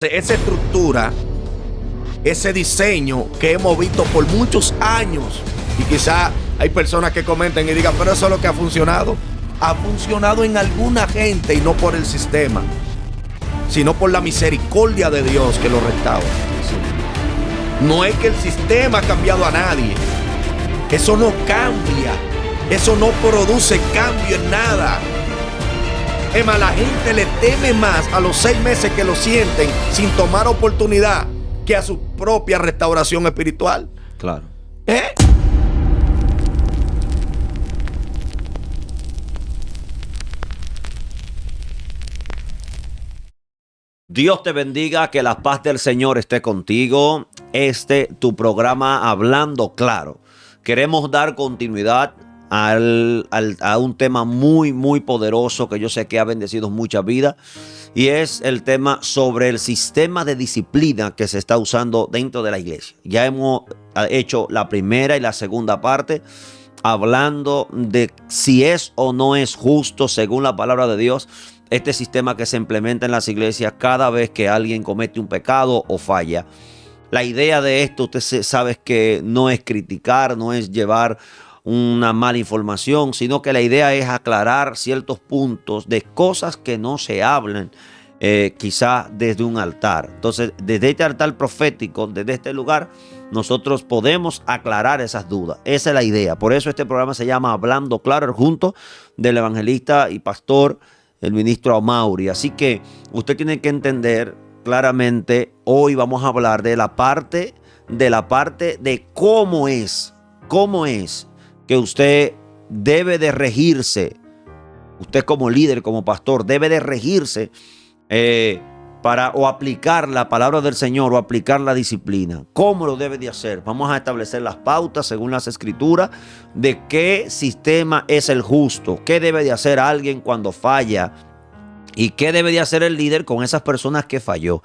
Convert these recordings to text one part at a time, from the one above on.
Esa estructura, ese diseño que hemos visto por muchos años, y quizá hay personas que comenten y digan, pero eso es lo que ha funcionado. Ha funcionado en alguna gente y no por el sistema, sino por la misericordia de Dios que lo restaura. No es que el sistema ha cambiado a nadie. Eso no cambia. Eso no produce cambio en nada. Es más, la gente le teme más a los 6 meses que lo sienten sin tomar oportunidad que a su propia restauración espiritual. Claro. Dios te bendiga, que la paz del Señor esté contigo. Tu programa Hablando Claro. Queremos dar continuidad a un tema muy poderoso que yo sé que ha bendecido muchas vidas, y es el tema sobre el sistema de disciplina que se está usando dentro de la iglesia. Ya hemos hecho la primera y la segunda parte hablando de si es o no es justo según la palabra de Dios este sistema que se implementa en las iglesias cada vez que alguien comete un pecado o falla. La idea de esto, usted sabe, que no es criticar, no es llevar una mala información, sino que la idea es aclarar ciertos puntos de cosas que no se hablan quizá desde un altar. Entonces, desde este altar profético, desde este lugar, nosotros podemos aclarar esas dudas. Esa es la idea. Por eso este programa se llama Hablando Claro, junto del evangelista y pastor, el ministro Amaury. Así que usted tiene que entender claramente, hoy vamos a hablar de la parte de cómo es que usted debe de regirse. Usted como líder, como pastor, debe de regirse para o aplicar la palabra del Señor o aplicar la disciplina. ¿Cómo lo debe de hacer? Vamos a establecer las pautas según las escrituras de qué sistema es el justo, qué debe de hacer alguien cuando falla y qué debe de hacer el líder con esas personas que falló.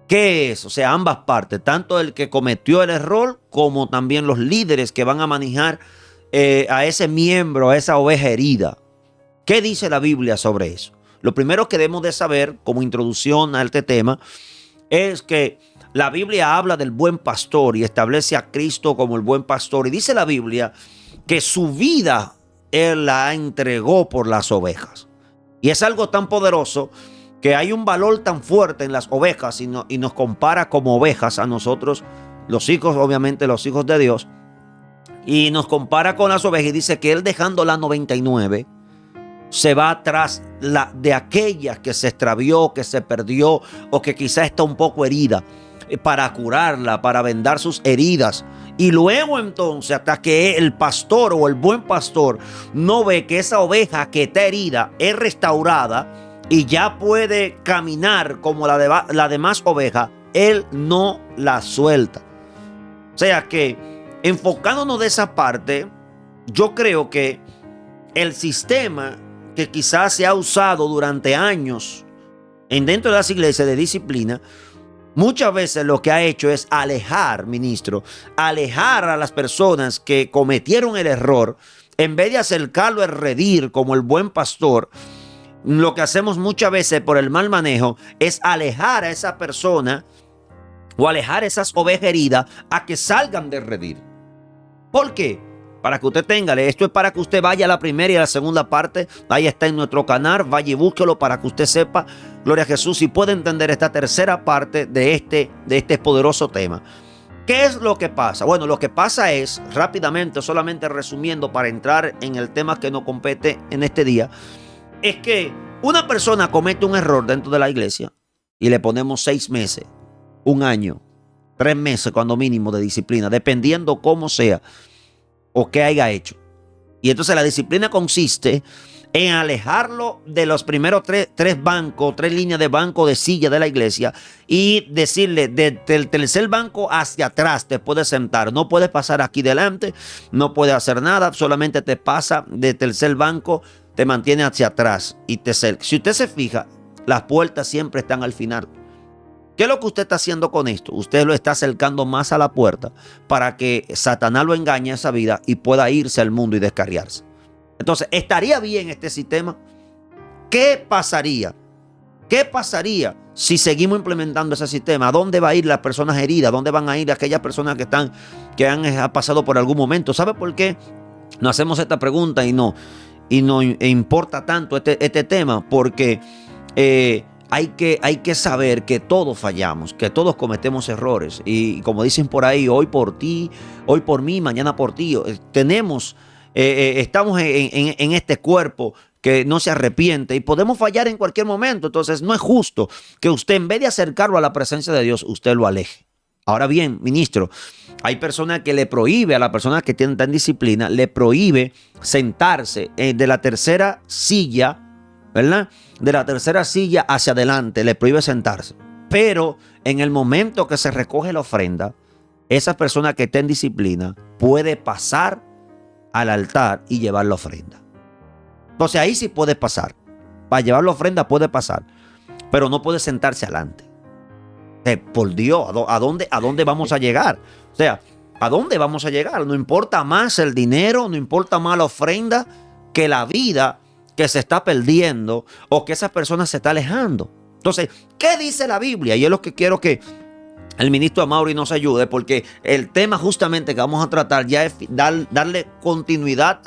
¿Qué es? O sea, ambas partes, tanto el que cometió el error como también los líderes que van a manejar a ese miembro, a esa oveja herida. ¿Qué dice la Biblia sobre eso? Lo primero que debemos de saber como introducción a este tema es que la Biblia habla del buen pastor y establece a Cristo como el buen pastor. Y dice la Biblia que su vida Él la entregó por las ovejas. Y es algo tan poderoso que hay un valor tan fuerte en las ovejas y nos compara como ovejas a nosotros, los hijos, obviamente los hijos de Dios. Y nos compara con las ovejas y dice que Él, dejando la 99, se va atrás de aquella que se extravió, que se perdió o que quizá está un poco herida, para curarla, para vendar sus heridas. Y luego entonces, hasta que el pastor o el buen pastor no ve que esa oveja que está herida es restaurada y ya puede caminar como la demás oveja, Él no la suelta. O sea que, enfocándonos de esa parte, yo creo que el sistema que quizás se ha usado durante años dentro de las iglesias de disciplina, muchas veces lo que ha hecho es alejar a las personas que cometieron el error. En vez de acercarlo a redil como el buen pastor, lo que hacemos muchas veces por el mal manejo es alejar a esa persona o alejar a esas ovejas heridas a que salgan del redil. ¿Por qué? Para que usted tenga, esto es para que usted vaya a la primera y a la segunda parte. Ahí está en nuestro canal, vaya y búsquelo para que usted sepa, gloria a Jesús, y pueda entender esta tercera parte de este poderoso tema. ¿Qué es lo que pasa? Bueno, lo que pasa es, rápidamente, solamente resumiendo para entrar en el tema que nos compete en este día, es que una persona comete un error dentro de la iglesia y le ponemos 6 meses, 1 año, 3 meses cuando mínimo de disciplina, dependiendo cómo sea o qué haya hecho. Y entonces la disciplina consiste en alejarlo de los primeros tres bancos, 3 líneas de banco de silla de la iglesia, y decirle, del tercer banco hacia atrás te puedes sentar, no puedes pasar aquí delante, no puedes hacer nada, solamente te pasa del tercer banco, te mantiene hacia atrás y te cerca. Si usted se fija, las puertas siempre están al final. ¿Qué es lo que usted está haciendo con esto? Usted lo está acercando más a la puerta para que Satanás lo engañe a esa vida y pueda irse al mundo y descarriarse. Entonces, ¿estaría bien este sistema? ¿Qué pasaría ¿Qué pasaría si seguimos implementando ese sistema? ¿A dónde va a ir las personas heridas? ¿A dónde van a ir aquellas personas que han pasado por algún momento? ¿Sabe por qué nos hacemos esta pregunta y no importa tanto este tema? Porque hay que saber que todos fallamos, que todos cometemos errores. Y como dicen por ahí, hoy por ti, hoy por mí, mañana por ti. Estamos en este cuerpo que no se arrepiente y podemos fallar en cualquier momento. Entonces no es justo que usted, en vez de acercarlo a la presencia de Dios, usted lo aleje. Ahora bien, ministro, hay personas que le prohíbe a la persona que tiene tan disciplina, le prohíbe sentarse de la tercera silla, ¿verdad? De la tercera silla hacia adelante, le prohíbe sentarse. Pero en el momento que se recoge la ofrenda, esa persona que está en disciplina puede pasar al altar y llevar la ofrenda. Entonces ahí sí puede pasar. Para llevar la ofrenda puede pasar, pero no puede sentarse adelante. Por Dios, ¿a dónde vamos a llegar? O sea, ¿a dónde vamos a llegar? No importa más el dinero, no importa más la ofrenda que la vida que se está perdiendo o que esa persona se está alejando. Entonces, ¿qué dice la Biblia? Y es lo que quiero que el ministro Amaury nos ayude, porque el tema justamente que vamos a tratar ya es darle continuidad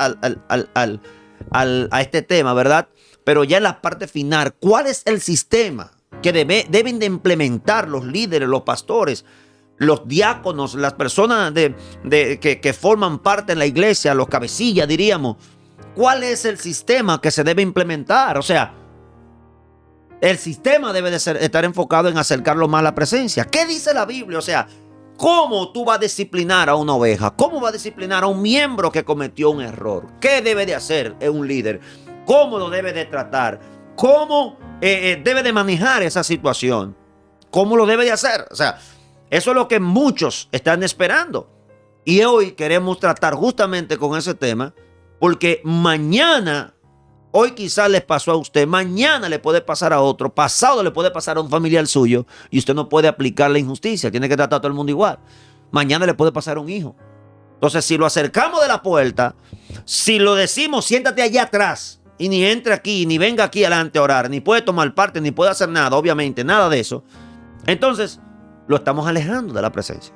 a este tema, ¿verdad? Pero ya en la parte final, ¿cuál es el sistema que deben de implementar los líderes, los pastores, los diáconos, las personas que forman parte en la iglesia, los cabecillas, diríamos? ¿Cuál es el sistema que se debe implementar? O sea, el sistema debe de estar enfocado en acercarlo más a la presencia. ¿Qué dice la Biblia? O sea, ¿cómo tú vas a disciplinar a una oveja? ¿Cómo vas a disciplinar a un miembro que cometió un error? ¿Qué debe de hacer un líder? ¿Cómo lo debe de tratar? ¿Cómo debe de manejar esa situación? ¿Cómo lo debe de hacer? O sea, eso es lo que muchos están esperando. Y hoy queremos tratar justamente con ese tema, porque mañana, hoy quizás les pasó a usted, mañana le puede pasar a otro, pasado le puede pasar a un familiar suyo, y usted no puede aplicar la injusticia, tiene que tratar a todo el mundo igual. Mañana le puede pasar a un hijo. Entonces, si lo acercamos de la puerta, si lo decimos, siéntate allá atrás, y ni entre aquí, ni venga aquí adelante a orar, ni puede tomar parte, ni puede hacer nada, obviamente, nada de eso, entonces lo estamos alejando de la presencia.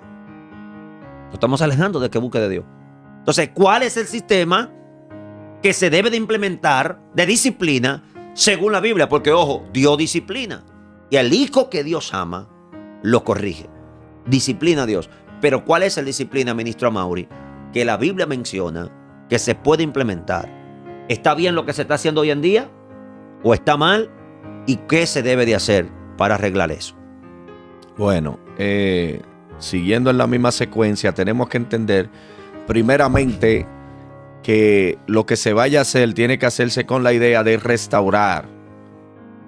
Lo estamos alejando de que busque de Dios. Entonces, ¿cuál es el sistema que se debe de implementar de disciplina según la Biblia? Porque, ojo, Dios disciplina. Y al hijo que Dios ama, lo corrige. Disciplina a Dios. Pero ¿cuál es la disciplina, ministro Amaury? Que la Biblia menciona que se puede implementar. ¿Está bien lo que se está haciendo hoy en día? ¿O está mal? ¿Y qué se debe de hacer para arreglar eso? Bueno, siguiendo en la misma secuencia, tenemos que entender primeramente que lo que se vaya a hacer tiene que hacerse con la idea de restaurar.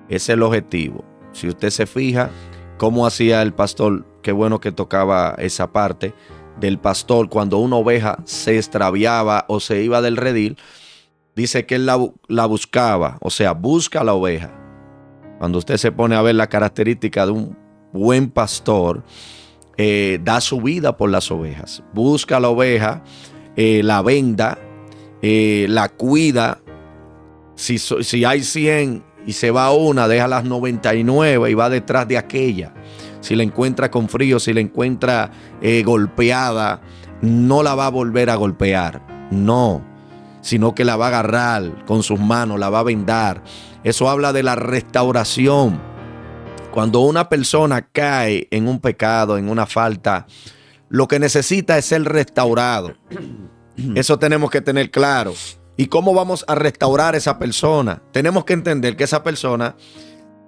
Ese es el objetivo. Si usted se fija cómo hacía el pastor, qué bueno que tocaba esa parte del pastor cuando una oveja se extraviaba o se iba del redil, dice que él la buscaba, o sea, busca la oveja. Cuando usted se pone a ver la característica de un buen pastor, da su vida por las ovejas, busca la oveja, la venda, la cuida. Si hay 100 y se va una, deja las 99 y va detrás de aquella. Si la encuentra con frío, si la encuentra golpeada, no la va a volver a golpear, no, sino que la va a agarrar con sus manos, la va a vendar. Eso habla de la restauración. Cuando una persona cae en un pecado, en una falta, lo que necesita es ser restaurado. Eso tenemos que tener claro. ¿Y cómo vamos a restaurar a esa persona? Tenemos que entender que esa persona,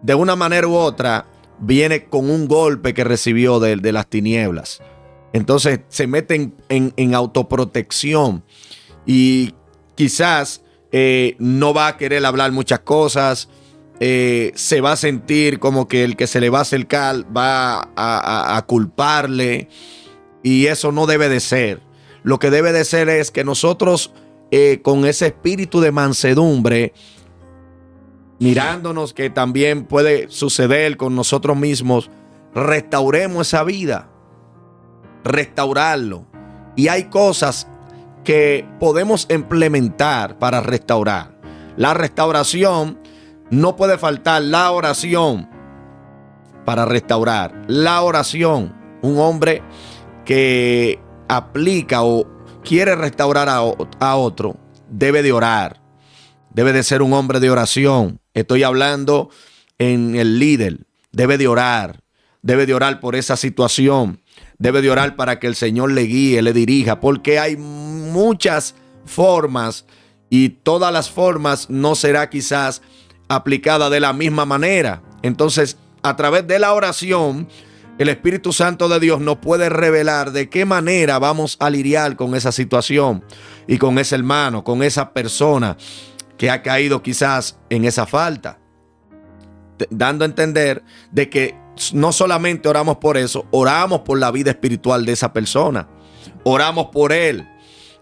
de una manera u otra, viene con un golpe que recibió de las tinieblas. Entonces se mete en autoprotección y quizás no va a querer hablar muchas cosas. Se va a sentir como que el que se le va a acercar va a culparle, y eso no debe de ser. Lo que debe de ser es que nosotros con ese espíritu de mansedumbre, mirándonos, que también puede suceder con nosotros mismos, restauremos esa vida, restaurarlo. Y hay cosas que podemos implementar para restaurar. La restauración No puede faltar la oración para restaurar. La oración. Un hombre que aplica o quiere restaurar a otro debe de orar. Debe de ser un hombre de oración. Estoy hablando en el líder. Debe de orar. Debe de orar por esa situación. Debe de orar para que el Señor le guíe, le dirija. Porque hay muchas formas y todas las formas no será quizás aplicada de la misma manera. Entonces, a través de la oración, el Espíritu Santo de Dios nos puede revelar de qué manera vamos a lidiar con esa situación y con ese hermano, con esa persona que ha caído quizás en esa falta. Dando a entender de que no solamente oramos por eso, oramos por la vida espiritual de esa persona. Oramos por él.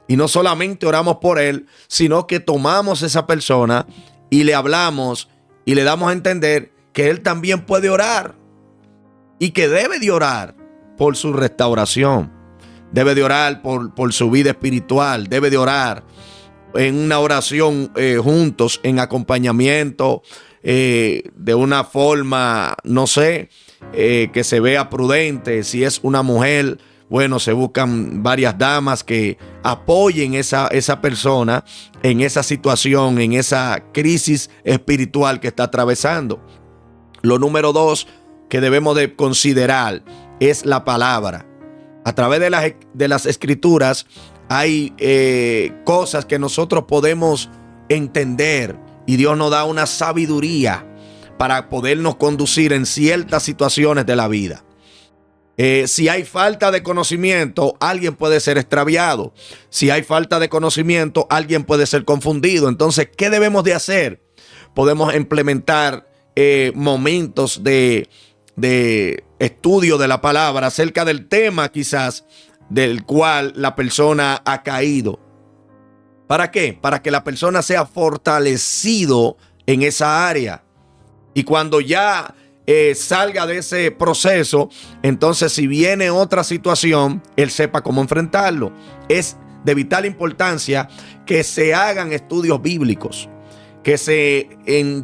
Y no solamente oramos por él, sino que tomamos a esa persona y le hablamos y le damos a entender que él también puede orar y que debe de orar por su restauración. Debe de orar por su vida espiritual. Debe de orar en una oración juntos, en acompañamiento, de una forma, no sé, que se vea prudente. Si es una mujer, bueno, se buscan varias damas que apoyen esa persona en esa situación, en esa crisis espiritual que está atravesando. Lo número 2 que debemos de considerar es la palabra. A través de las escrituras hay cosas que nosotros podemos entender y Dios nos da una sabiduría para podernos conducir en ciertas situaciones de la vida. Si hay falta de conocimiento, alguien puede ser extraviado. Si hay falta de conocimiento, alguien puede ser confundido. Entonces, ¿qué debemos de hacer? Podemos implementar momentos de estudio de la palabra acerca del tema quizás del cual la persona ha caído. ¿Para qué? Para que la persona sea fortalecido en esa área. Y cuando ya salga de ese proceso, entonces si viene otra situación, él sepa cómo enfrentarlo. Es de vital importancia que se hagan estudios bíblicos, que se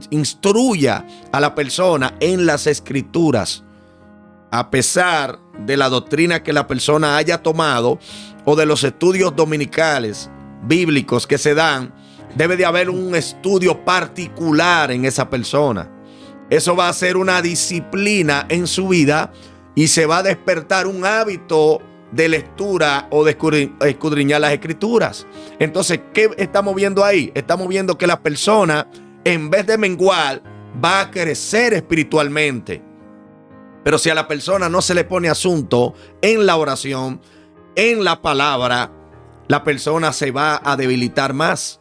instruya a la persona en las escrituras, a pesar de la doctrina que la persona haya tomado o de los estudios dominicales bíblicos que se dan. Debe de haber un estudio particular en esa persona. Eso va a ser una disciplina en su vida y se va a despertar un hábito de lectura o de escudriñar las escrituras. Entonces, ¿qué estamos viendo ahí? Estamos viendo que la persona, en vez de menguar, va a crecer espiritualmente. Pero si a la persona no se le pone asunto en la oración, en la palabra, la persona se va a debilitar más.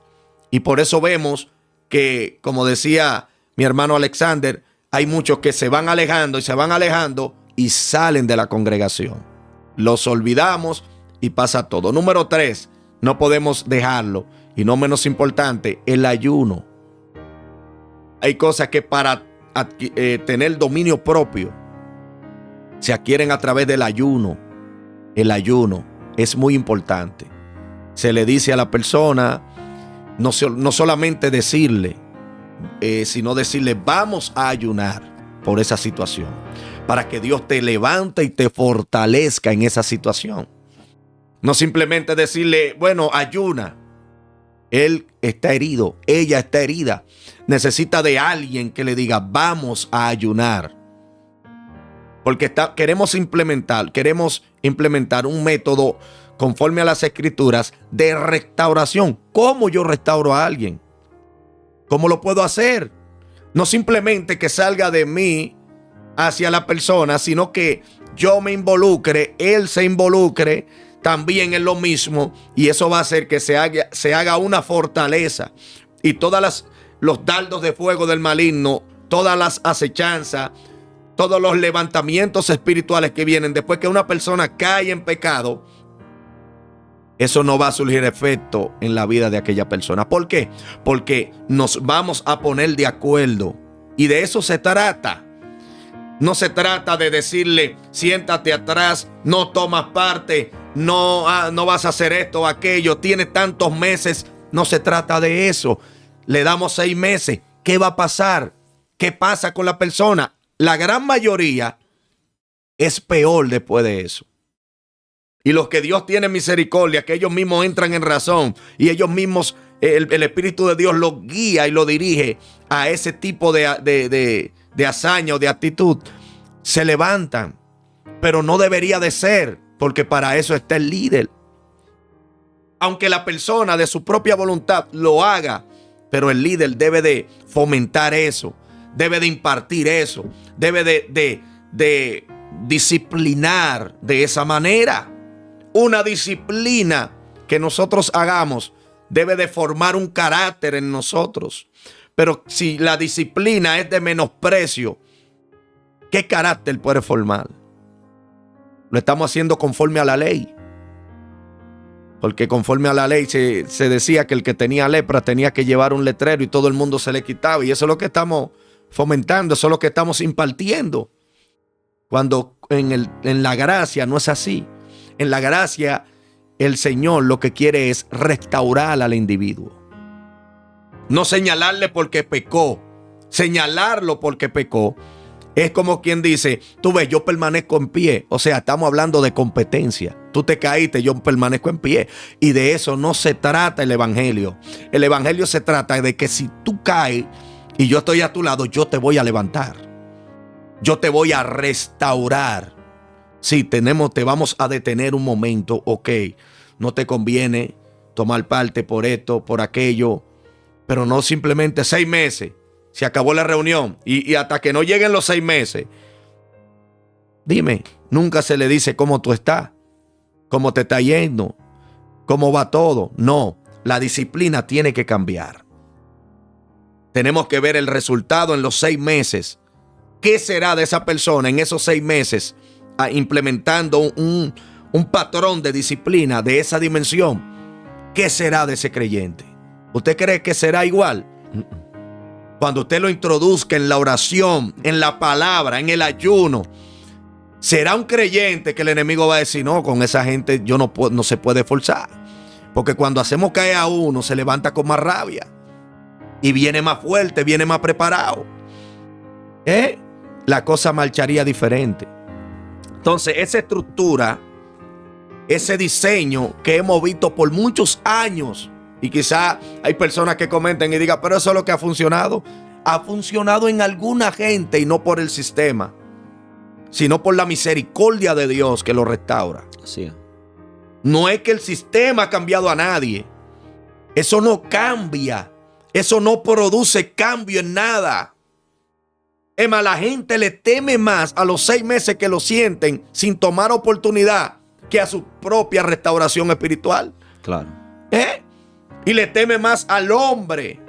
Y por eso vemos que, como decía mi hermano Alexander, hay muchos que se van alejando y salen de la congregación. Los olvidamos y pasa todo. Número 3, no podemos dejarlo. Y no menos importante, el ayuno. Hay cosas que para tener dominio propio se adquieren a través del ayuno. El ayuno es muy importante. Se le dice a la persona, no solamente decirle, sino decirle, vamos a ayunar por esa situación, para que Dios te levante y te fortalezca en esa situación. No simplemente decirle, bueno, ayuna. Él está herido, ella está herida. Necesita de alguien que le diga, vamos a ayunar. Porque queremos implementar un método conforme a las escrituras de restauración. ¿Cómo yo restauro a alguien? ¿Cómo lo puedo hacer? No simplemente que salga de mí hacia la persona, sino que yo me involucre, él se involucre también en lo mismo, y eso va a hacer que se haga una fortaleza, y los dardos de fuego del maligno, todas las acechanzas, todos los levantamientos espirituales que vienen después que una persona cae en pecado, eso no va a surgir efecto en la vida de aquella persona. ¿Por qué? Porque nos vamos a poner de acuerdo. Y de eso se trata. No se trata de decirle, siéntate atrás, no tomas parte, no vas a hacer esto o aquello, tienes tantos meses. No se trata de eso. Le damos 6 meses. ¿qué va a pasar? ¿Qué pasa con la persona? La gran mayoría es peor después de eso. Y los que Dios tiene misericordia, que ellos mismos entran en razón y ellos mismos, el Espíritu de Dios los guía y los dirige a ese tipo de hazaña o de actitud, se levantan. Pero no debería de ser, porque para eso está el líder. Aunque la persona de su propia voluntad lo haga, pero el líder debe de fomentar eso, debe de impartir eso, debe de disciplinar de esa manera. Una disciplina que nosotros hagamos debe de formar un carácter en nosotros. Pero si la disciplina es de menosprecio, ¿qué carácter puede formar? Lo estamos haciendo conforme a la ley. Porque conforme a la ley se decía que el que tenía lepra tenía que llevar un letrero y todo el mundo se le quitaba. Y eso es lo que estamos fomentando, eso es lo que estamos impartiendo. Cuando en la gracia no es así. En la gracia, el Señor lo que quiere es restaurar al individuo. No señalarle porque pecó. Señalarlo porque pecó es como quien dice, tú ves, yo permanezco en pie. O sea, estamos hablando de competencia. Tú te caíste, yo permanezco en pie. Y de eso no se trata el evangelio. El evangelio se trata de que si tú caes y yo estoy a tu lado, yo te voy a levantar. Yo te voy a restaurar. Sí, te vamos a detener un momento, ok, no te conviene tomar parte por esto, por aquello, pero no simplemente 6 meses, se acabó la reunión y hasta que no lleguen los 6 meses, dime, nunca se le dice cómo tú estás, cómo te está yendo, cómo va todo. No, la disciplina tiene que cambiar. Tenemos que ver el resultado en los 6 meses. ¿Qué será de esa persona en esos 6 meses? Implementando un patrón de disciplina de esa dimensión. ¿Qué será de ese creyente? ¿Usted cree que será igual? Cuando usted lo introduzca en la oración, en la palabra, en el ayuno, será un creyente que el enemigo va a decir, no, con esa gente yo no se puede forzar. Porque cuando hacemos caer a uno, se levanta con más rabia. Y viene más fuerte, viene más preparado. La cosa marcharía diferente. Entonces, esa estructura, ese diseño que hemos visto por muchos años, y quizá hay personas que comenten y digan, pero eso es lo que ha funcionado. Ha funcionado en alguna gente y no por el sistema, sino por la misericordia de Dios que lo restaura. Sí. No es que el sistema ha cambiado a nadie. Eso no cambia. Eso no produce cambio en nada. Es más, la gente le teme más a los 6 meses que lo sienten sin tomar oportunidad que a su propia restauración espiritual. Claro. Y le teme más al hombre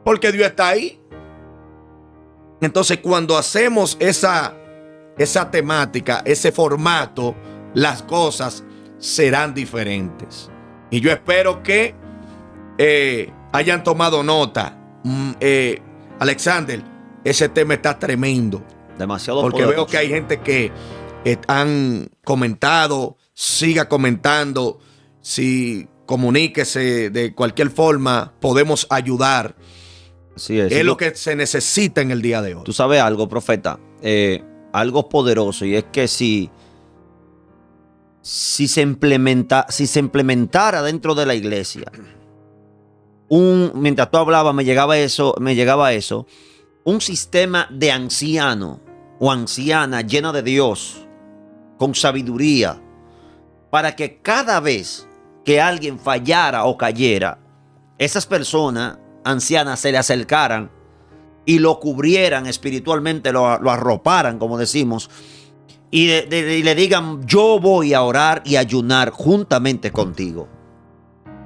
porque Dios está ahí. Entonces, cuando hacemos esa temática, ese formato, las cosas serán diferentes. Y yo espero que hayan tomado nota. Alexander, ese tema está tremendo. Demasiado porque poderoso. veo que hay gente que han comentado, siga comentando. Si comuníquese de cualquier forma, podemos ayudar. Así es. Es lo que se necesita en el día de hoy. Tú sabes algo, profeta, algo poderoso, y es que si se implementara dentro de la iglesia, mientras tú hablabas me llegaba eso, un sistema de anciano o anciana llena de Dios, con sabiduría, para que cada vez que alguien fallara o cayera, esas personas ancianas se le acercaran y lo cubrieran espiritualmente, lo arroparan, como decimos, y le digan, yo voy a orar y ayunar juntamente contigo.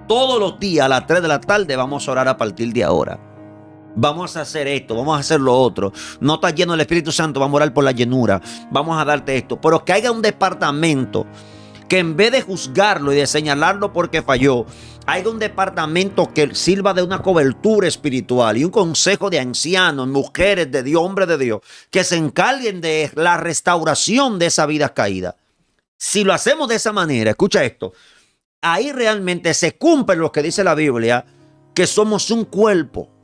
Todos los días a las 3 de la tarde vamos a orar a partir de ahora. Vamos a hacer esto, vamos a hacer lo otro. No estás lleno del Espíritu Santo, vamos a orar por la llenura. Vamos a darte esto. Pero que haya un departamento que en vez de juzgarlo y de señalarlo porque falló, haya un departamento que sirva de una cobertura espiritual y un consejo de ancianos, mujeres de Dios, hombres de Dios, que se encarguen de la restauración de esa vida caída. Si lo hacemos de esa manera, escucha esto, ahí realmente se cumple lo que dice la Biblia, que somos un cuerpo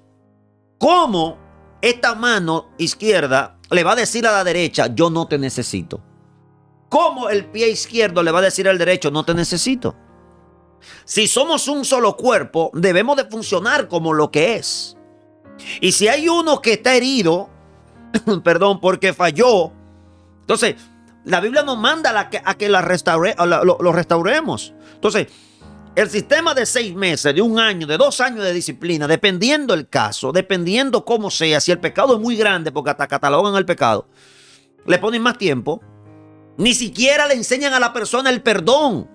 ¿Cómo esta mano izquierda le va a decir a la derecha, yo no te necesito? ¿Cómo el pie izquierdo le va a decir al derecho, no te necesito? Si somos un solo cuerpo, debemos de funcionar como lo que es. Y si hay uno que está herido, perdón, porque falló, entonces la Biblia nos manda a que lo restauremos. Entonces, el sistema de 6 meses, de 1 año, de 2 años de disciplina, dependiendo el caso, dependiendo cómo sea, si el pecado es muy grande, porque hasta catalogan el pecado, le ponen más tiempo. Ni siquiera le enseñan a la persona el perdón.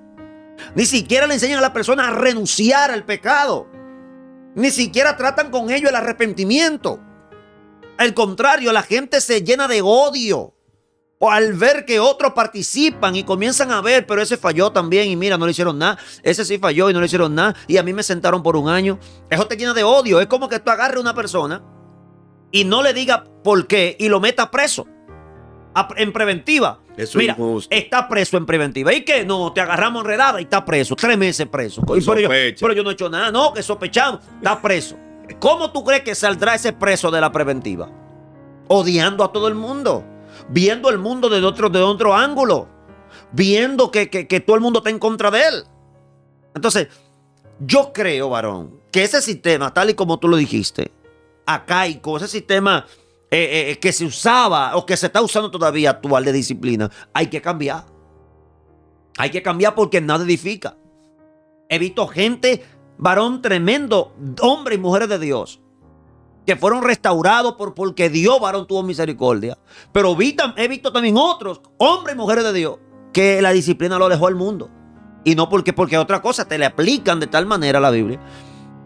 Ni siquiera le enseñan a la persona a renunciar al pecado. Ni siquiera tratan con ello el arrepentimiento. Al contrario, la gente se llena de odio o al ver que otros participan y comienzan a ver, pero ese falló también y mira, no le hicieron nada. Ese sí falló y no le hicieron nada y a mí me sentaron por 1 año. Eso te llena de odio. Es como que tú agarres a una persona y no le digas por qué y lo metas preso en preventiva. Eso mira, es injusto. está preso en preventiva. ¿Y qué? No, te agarramos enredada y está preso. 3 meses preso. Pero yo no he hecho nada. No, que sospechamos. Está preso. ¿Cómo tú crees que saldrá ese preso de la preventiva? Odiando a todo el mundo. Viendo el mundo de otro ángulo. Viendo que todo el mundo está en contra de él. Entonces, yo creo, varón, que ese sistema, tal y como tú lo dijiste, arcaico, ese sistema que se usaba o que se está usando todavía actual de disciplina, hay que cambiar. Hay que cambiar porque nada edifica. He visto gente, varón tremendo, hombres y mujeres de Dios, que fueron restaurados porque Dios, varón, tuvo misericordia. Pero he visto también otros, hombres y mujeres de Dios, que la disciplina lo dejó al mundo. Y no porque otra cosa, te le aplican de tal manera a la Biblia.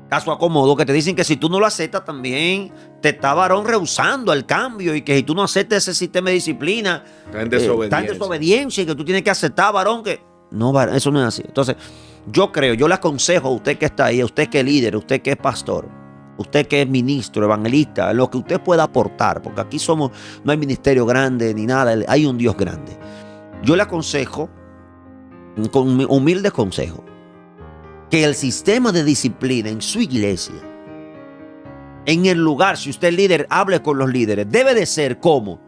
Caso acomodo, que te dicen que si tú no lo aceptas también te está, varón, rehusando el cambio y que si tú no aceptas ese sistema de disciplina, Está en desobediencia y que tú tienes que aceptar, varón, que no, varón, eso no es así. Entonces, yo le aconsejo a usted que está ahí, a usted que es líder, a usted que es pastor, usted que es ministro, evangelista, lo que usted pueda aportar, porque aquí no hay ministerio grande ni nada, hay un Dios grande. Yo le aconsejo, con mi humilde consejo, que el sistema de disciplina en su iglesia, en el lugar, si usted es líder, hable con los líderes, debe de ser como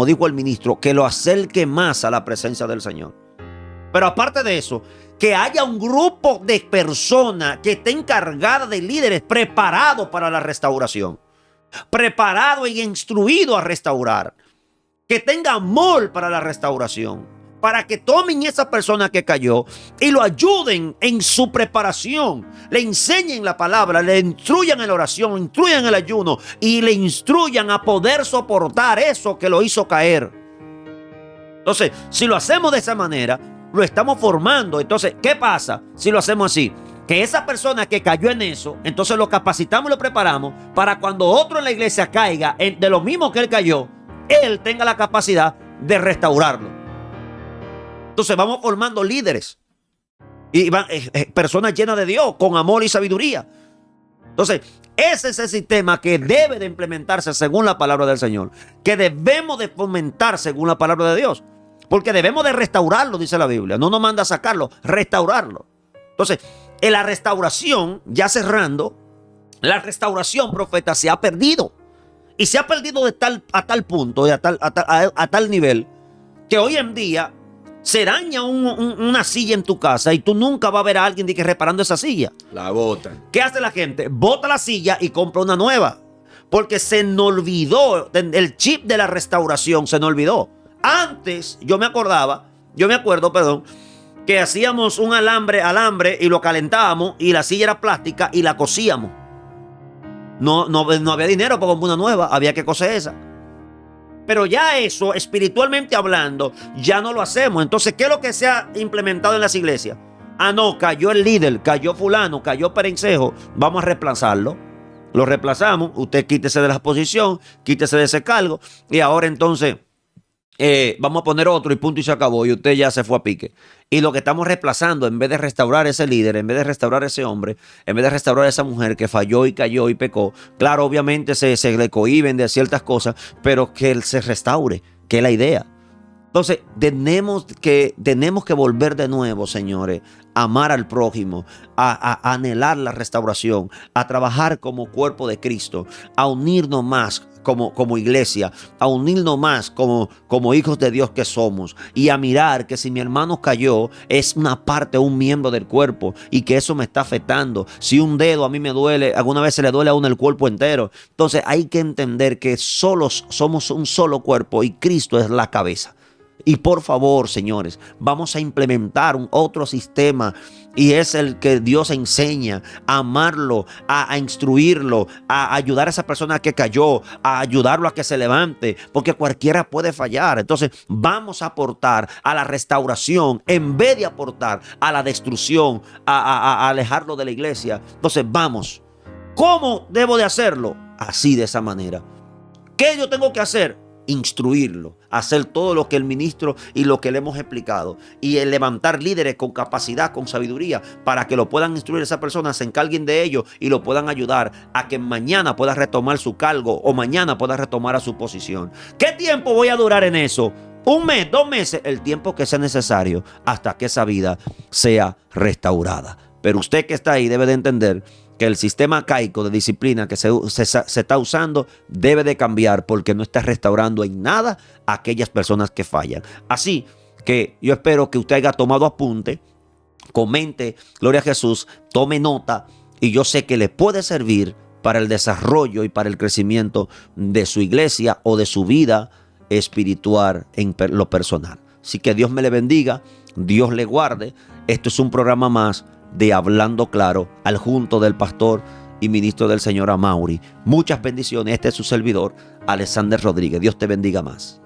dijo el ministro, que lo acerque más a la presencia del Señor. Pero aparte de eso, que haya un grupo de personas que esté encargada de líderes preparados para la restauración, preparados y instruidos a restaurar, que tenga amor para la restauración, para que tomen esa persona que cayó y lo ayuden en su preparación, le enseñen la palabra, le instruyan en la oración, le instruyan en el ayuno y le instruyan a poder soportar eso que lo hizo caer. Entonces, si lo hacemos de esa manera, lo estamos formando. Entonces, ¿qué pasa si lo hacemos así? Que esa persona que cayó en eso, entonces lo capacitamos y lo preparamos para cuando otro en la iglesia caiga de lo mismo que él cayó, él tenga la capacidad de restaurarlo. Entonces vamos formando líderes y personas llenas de Dios, con amor y sabiduría. Entonces, ese es el sistema que debe de implementarse según la palabra del Señor, que debemos de fomentar según la palabra de Dios, porque debemos de restaurarlo, dice la Biblia. No nos manda a sacarlo, restaurarlo. Entonces, en la restauración, ya cerrando, la restauración, profeta, se ha perdido. Y se ha perdido a tal punto, a tal nivel, que hoy en día se daña una silla en tu casa y tú nunca vas a ver a alguien de que reparando esa silla. La botan. ¿Qué hace la gente? Bota la silla y compra una nueva. Porque se nos olvidó, el chip de la restauración se nos olvidó. Antes, yo me acuerdo, que hacíamos un alambre y lo calentábamos y la silla era plástica y la cosíamos. No había dinero para comprar una nueva, había que coser esa. Pero ya eso, espiritualmente hablando, ya no lo hacemos. Entonces, ¿qué es lo que se ha implementado en las iglesias? Ah, no, cayó el líder, cayó fulano, cayó perencejo, vamos a reemplazarlo. Lo reemplazamos, usted quítese de la posición, quítese de ese cargo y ahora entonces vamos a poner otro y punto y se acabó y usted ya se fue a pique. Y lo que estamos reemplazando, en vez de restaurar ese líder, en vez de restaurar ese hombre, en vez de restaurar esa mujer que falló y cayó y pecó, claro, obviamente se le cohíben de ciertas cosas, pero que él se restaure, que es la idea. Entonces, tenemos que volver de nuevo, señores, a amar al prójimo, a anhelar la restauración, a trabajar como cuerpo de Cristo, a unirnos más como iglesia, a unirnos más como hijos de Dios que somos, y a mirar que si mi hermano cayó, es una parte, un miembro del cuerpo, y que eso me está afectando. Si un dedo a mí me duele, alguna vez se le duele a uno el cuerpo entero. Entonces hay que entender que solos somos un solo cuerpo y Cristo es la cabeza. Y por favor, señores, vamos a implementar un otro sistema, y es el que Dios enseña: a amarlo, a instruirlo, a ayudar a esa persona que cayó, a ayudarlo a que se levante, porque cualquiera puede fallar. Entonces vamos a aportar a la restauración en vez de aportar a la destrucción, a alejarlo de la iglesia. Entonces vamos. ¿Cómo debo de hacerlo? Así, de esa manera. ¿Qué yo tengo que hacer? Instruirlo, hacer todo lo que el ministro y lo que le hemos explicado, y el levantar líderes con capacidad, con sabiduría, para que lo puedan instruir. Esas personas se encarguen de ello y lo puedan ayudar a que mañana pueda retomar su cargo, o mañana pueda retomar a su posición. ¿Qué tiempo voy a durar en eso? ¿Un mes, 2 meses? El tiempo que sea necesario hasta que esa vida sea restaurada. Pero usted que está ahí debe de entender que el sistema arcaico de disciplina que se está usando debe de cambiar, porque no está restaurando en nada a aquellas personas que fallan. Así que yo espero que usted haya tomado apunte, comente, gloria a Jesús, tome nota, y yo sé que le puede servir para el desarrollo y para el crecimiento de su iglesia o de su vida espiritual en lo personal. Así que Dios me le bendiga, Dios le guarde. Esto es un programa más de Hablando Claro, al junto del pastor y ministro del Señor Amaury. Muchas bendiciones. Este es su servidor, Alexander Rodríguez. Dios te bendiga más.